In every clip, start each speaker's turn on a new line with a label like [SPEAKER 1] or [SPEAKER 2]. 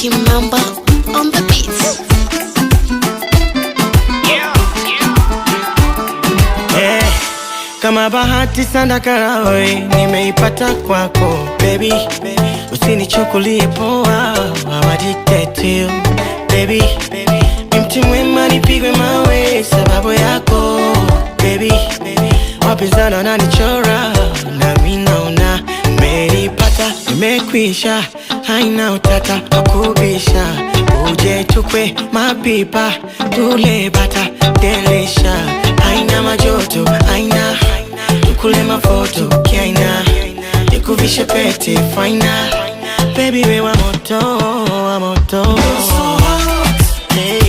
[SPEAKER 1] Kimamba on the beats.
[SPEAKER 2] Kama bahati sana karawe nimeipata kwako baby, usinichukulie poa, I'm addicted to you baby. Mti mwema nipigwe mawe sababu yako baby. Wapinzani wananichora na mimi naona nimeipata, nimekwisha, haina utata wakubisha. Uje tukwe mapipa tule bata delisha, haina majoto haina tukule mafoto kiaina, nikuvishe pete faina baby we wa moto wa moto. You're so hot, hey.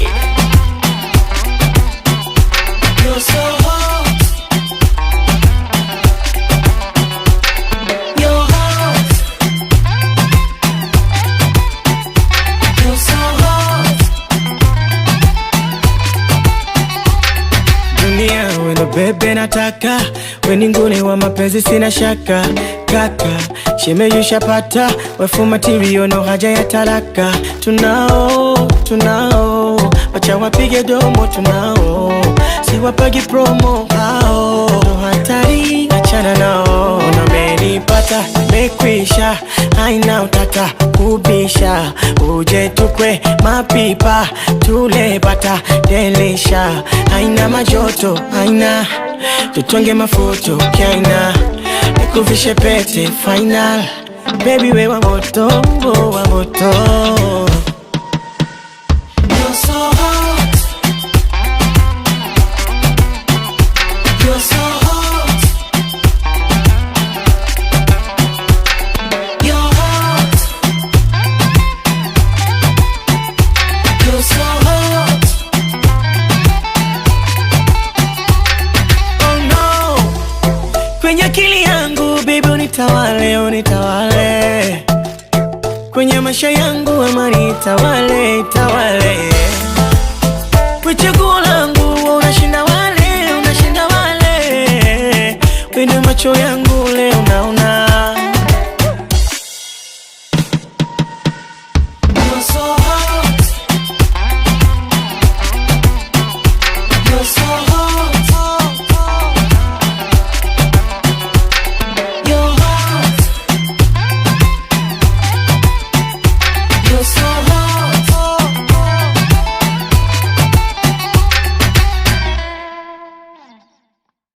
[SPEAKER 2] You're so hot. You're hot. You're so hot. Dunia wendo bebe nataka, weni ngune wa mapenzi sina shaka. Kaka, shemeji pata, wefu material no haja ya talaka. Tunao, wacha wapige domo tunao, si wapagi promo hao. No hatari, achana nao, namenipata, nimekwisha, haina utata kubisha. Uje tukwe mapipa tule bata delisha, haina majoto haina tutonge mafoto kiaina, nikuvishe pete final baby we wa moto wa moto. You're so hot. You're so hot. You're hot. You're so hot. Oh no, kwenye akili yangu baby unitawale, unitawale. Kwenye maisha yangu amani itawale, itawale. Kwa chaguo langu unashinda wale, unashinda wale. Kwenye macho yangu leo naona